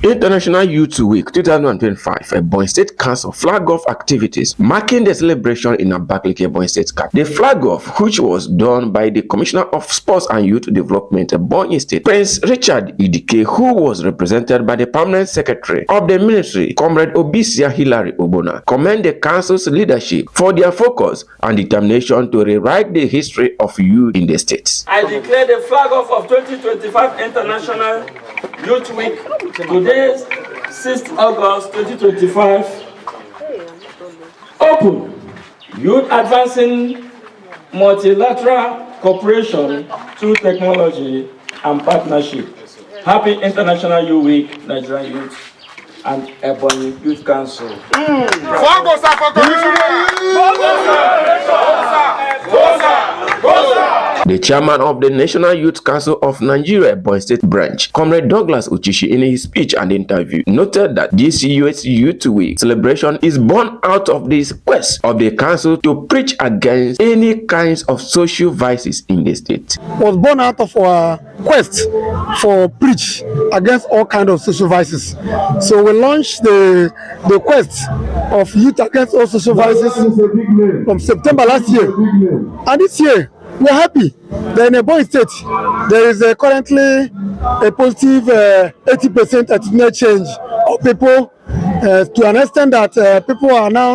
International Youth Week 2025 Ebonyi State Council flag off activities marking the celebration in Abakaliki, Ebonyi State Cap. The flag off, which was done by the Commissioner of Sports and Youth Development Ebonyi State, Prince Richard Idike, who was represented by the Permanent Secretary of the Ministry, Comrade Obisia Hilary Obona, commend the Council's leadership for their focus and determination to rewrite the history of youth in the state. I declare the flag off of 2025 International Youth Week today, 6th August 2025, open. Youth advancing multilateral cooperation through technology and partnership. Happy International Youth Week, Nigerian Youth and Ebonyi Youth Council. The chairman of the National Youth Council of Nigeria Ebonyi State Branch, Comrade Douglas Uchishi, in his speech and interview, noted that this US Youth Week celebration is born out of this quest of the council to preach against any kinds of social vices in the state. Was born out of our quest for preach against all kinds of social vices. So we launched the quest of youth against all social vices from September last year, and this year we're happy that in Ebonyi State there is currently a positive 80% attitudinal change of people, to an extent that people are now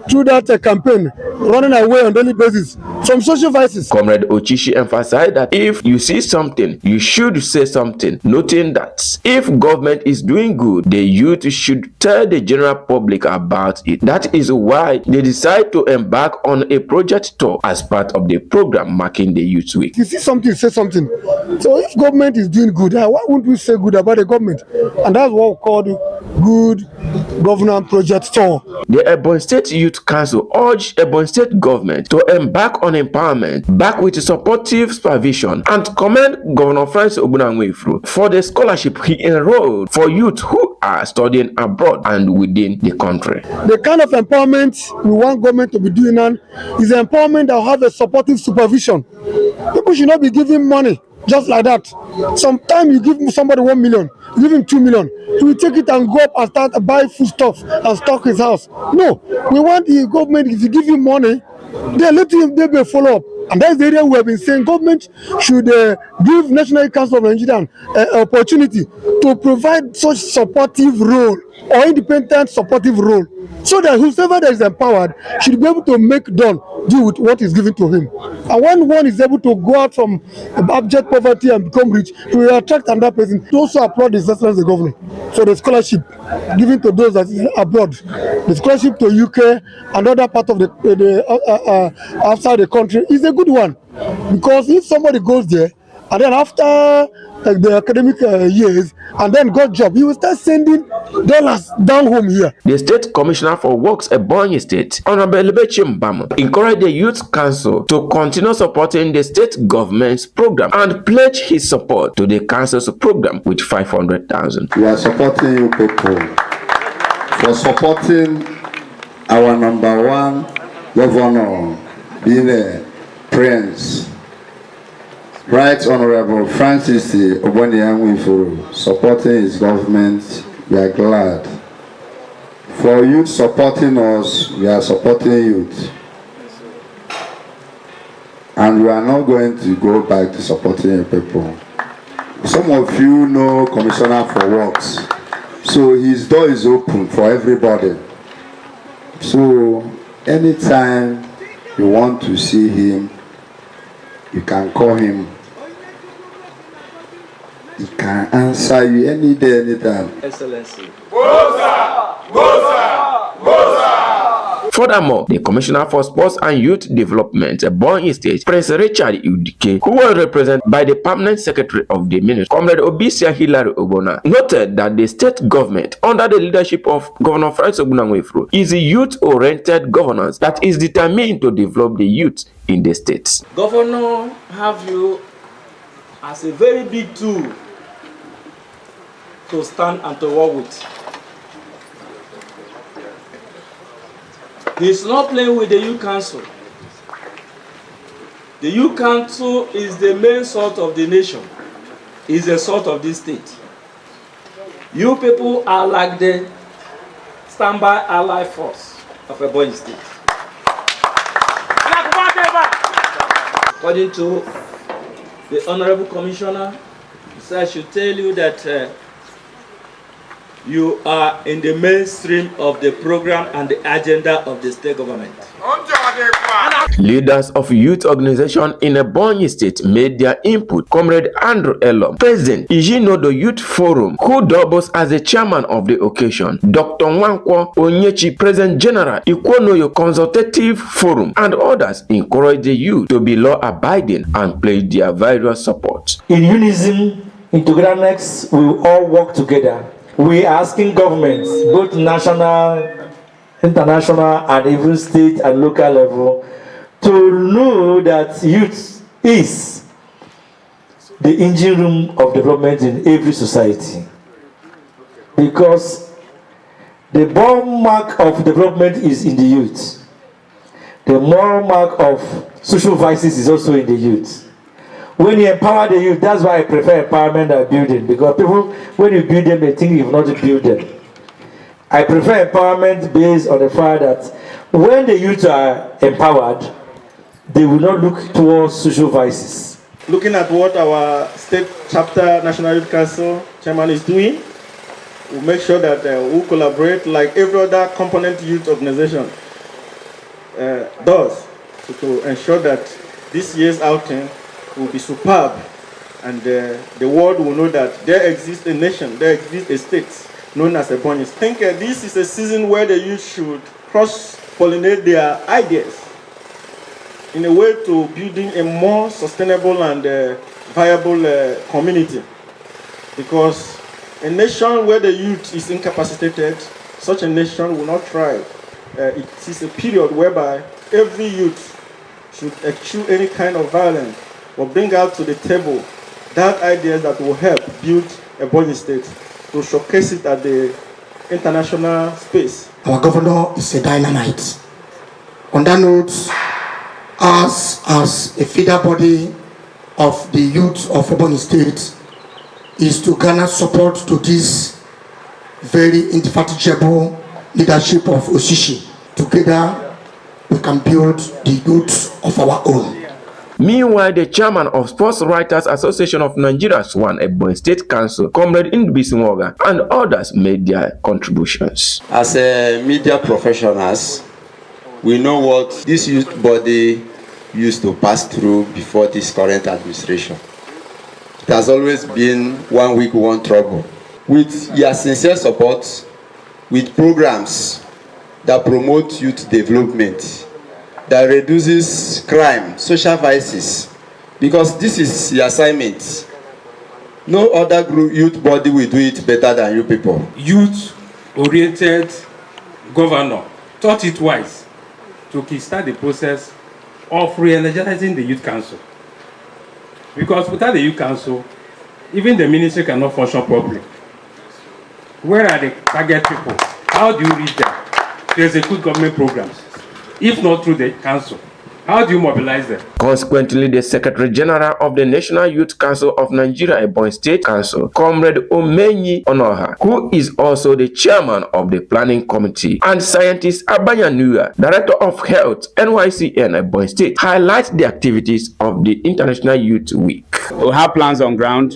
through that campaign running away on daily basis from social vices. Comrade Ochishi emphasized that if you see something, you should say something, noting that if government is doing good, the youth should tell the general public about it. That is why they decide to embark on a project tour as part of the program marking the Youth Week. If you see something, say something. So if government is doing good, why wouldn't we say good about the government? And that's what we call the good governance project tour. The Ebonyi State Youth Council urged Ebonyi State government to embark on empowerment, back with supportive supervision, and commend Governor Francis Ogbunanwefru for the scholarship he enrolled for youth who are studying abroad and within the country. The kind of empowerment we want government to be doing now is empowerment that will have a supportive supervision. People should not be giving money just like that. Sometimes you give somebody 1 million, you give him 2 million, he will take it and go up and start buy food stuff and stock his house. No, we want the government, if you give him money, then let him be a follow-up. And that's the area we have been saying government should give National Council of Nigeria an opportunity to provide such supportive role or independent supportive role, so that whoever that is empowered should be able to make done deal with what is given to him. And when one is able to go out from abject poverty and become rich, he will attract another person. To also applaud His Excellency the Governor for the scholarship given to those that is abroad. The scholarship to UK and other part of the outside the country is a good one, because if somebody goes there and then after the academic years and then got job, he will start sending dollars down home here. The State Commissioner for Works Ebonyi State, Honorable Mbam, encouraged the Youth Council to continue supporting the state government's program and pledge his support to the council's program with 500,000. We are supporting you people for supporting our number one governor, being a prince. Right Honorable Francis Obonyi for supporting his government. We are glad. For youth supporting us, we are supporting youth. And we are not going to go back to supporting people. Some of you know Commissioner for Works. So his door is open for everybody. So anytime you want to see him, you can call him. He can answer you any day, anytime. Excellency. Furthermore, the Commissioner for Sports and Youth Development, Ebonyi State, Prince Richard Idike, who was represented by the Permanent Secretary of the Ministry, Comrade Obisia Hilary Obona, noted that the state government, under the leadership of Governor Francis Ogbunanwefru, is a youth-oriented governance that is determined to develop the youth in the state. Governor have you as a very big tool to stand and to work with. He's not playing with the Youth Council. The Youth Council is the main salt of the nation, is the salt of this state. You people are like the standby allied force of Ebonyi State. According to the Honorable Commissioner, so I should tell you that you are in the mainstream of the program and the agenda of the state government. Leaders of youth organization in Ebonyi State made their input. Comrade Andrew Elom, President Ijinodo Youth Forum, who doubles as the chairman of the occasion, Dr. Nwankwo Onyechi, President General Ikwonoyo Consultative Forum, and others encouraged the youth to be law-abiding and pledge their various support. In unison, in togetherness, we will all work together. We are asking governments, both national, international, and even state and local level, to know that youth is the engine room of development in every society. Because the born mark of development is in the youth. The moral mark of social vices is also in the youth. When you empower the youth, that's why I prefer empowerment than building. Because people, when you build them, they think you've not built them. I prefer empowerment based on the fact that when the youth are empowered, they will not look towards social vices. Looking at what our state chapter National Youth Council chairman is doing, we'll make sure that we collaborate like every other component youth organization does to ensure that this year's outing will be superb, and the world will know that there exists a nation, there exists a state known as Ebonyi. I think this is a season where the youth should cross-pollinate their ideas in a way to building a more sustainable and viable community. Because a nation where the youth is incapacitated, such a nation will not thrive. It is a period whereby every youth should eschew any kind of violence or bring out to the table that ideas that will help build Ebonyi State, to showcase it at the international space. Our governor is a dynamite. On that note, us as a feeder body of the youth of Ebonyi State is to garner support to this very indefatigable leadership of Oshishi. Together, we can build the youth of our own. Meanwhile, the chairman of Sports Writers Association of Nigeria, Swan Ebonyi State Council, Comrade Ndubisi, and others made their contributions. As media professionals, we know what this youth body used to pass through before this current administration. It has always been 1 week, one trouble. With your sincere support, with programs that promote youth development, that reduces crime, social vices, because this is the assignment. No other group, youth body will do it better than you people. Youth-oriented governor thought it wise to kickstart the process of re-energizing the youth council. Because without the youth council, even the ministry cannot function properly. Where are the target people? How do you reach them to execute government programs? If not through the council, how do you mobilize them? Consequently, the Secretary General of the National Youth Council of Nigeria, Ebonyi State Council, Comrade Omenyi Onoha, who is also the chairman of the planning committee, and scientist Abanyanua, Director of Health, NYCN Ebonyi State, highlight the activities of the International Youth Week. We have plans on ground,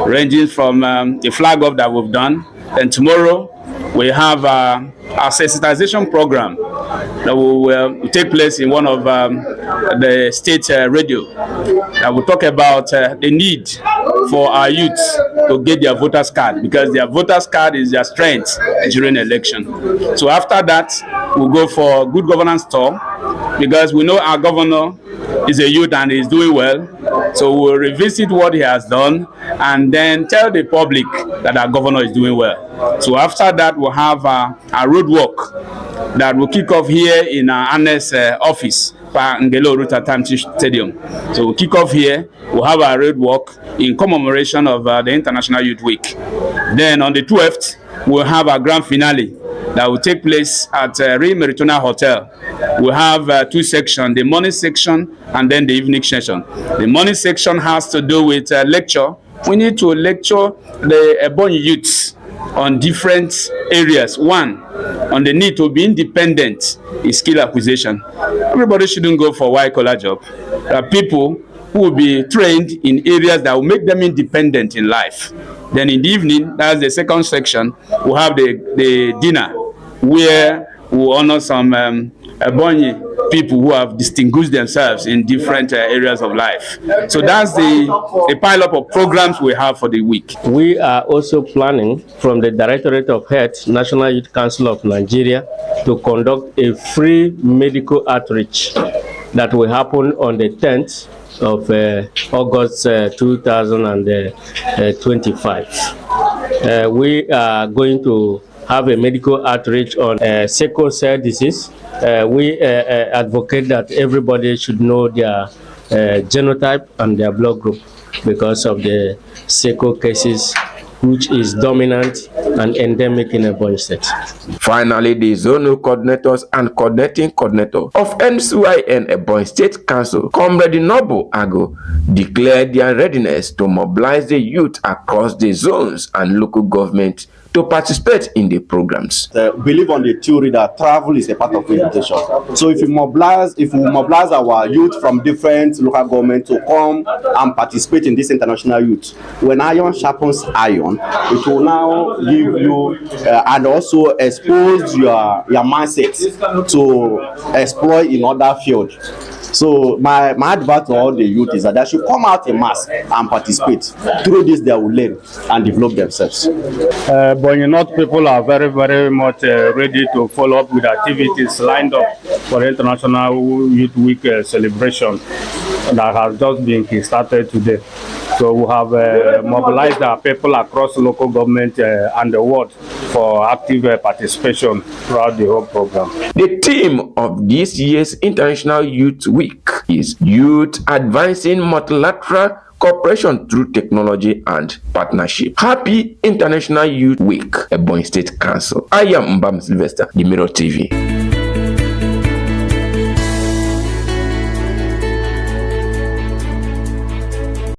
ranging from the flag off that we've done. And tomorrow, we have our sensitization program that will take place in one of the state radio that will talk about the need for our youth to get their voters card, because their voters card is their strength during election. So after that, we'll go for good governance tour, because we know our governor is a youth and is doing well. So we'll revisit what he has done and then tell the public that our governor is doing well. So after that, we'll have a road walk that will kick off here in our Annex office, Ngelo Ruta Tamchi Stadium. So we'll kick off here. We'll have a road walk in commemoration of the International Youth Week. Then on the 12th, we'll have a grand finale that will take place at Rio Meritona Hotel. We have two sections, the morning section and then the evening section. The morning section has to do with lecture. We need to lecture the Ebonyi youths on different areas. One, on the need to be independent in skill acquisition. Everybody shouldn't go for white-collar job. There are people who will be trained in areas that will make them independent in life. Then in the evening, that's the second section, we'll have the dinner, where we'll honor some Ebonyi people who have distinguished themselves in different areas of life. So that's the pile-up of programs we have for the week. We are also planning from the Directorate of Health, National Youth Council of Nigeria, to conduct a free medical outreach that will happen on the 10th of August 2025. We are going to have a medical outreach on sickle cell disease. We advocate that everybody should know their genotype and their blood group because of the sickle cases, which is dominant and endemic in Ebonyi State. Finally, the zonal coordinators and coordinating coordinator of NYCN Ebonyi State Council, Comrade Noble Ago, declared their readiness to mobilize the youth across the zones and local government to participate in the programs. Believe on the theory that travel is a part of education. So if we mobilize our youth from different local governments to come and participate in this international youth, when iron sharpens iron, it will now give you and also expose your mindset to exploit in other fields. So my advice to all the youth is that they should come out in mass and participate. Through this, they will learn and develop themselves. Ebonyi North people are very, very much ready to follow up with activities lined up for the International Youth Week celebration that has just been started today. So we have mobilized our people across local government and the world for active participation throughout the whole program. The theme of this year's International Youth Week is Youth Advancing Multilateral Cooperation through Technology and Partnership. Happy International Youth Week, Ebonyi State Council. I am Mbam Sylvester, the Mirror TV.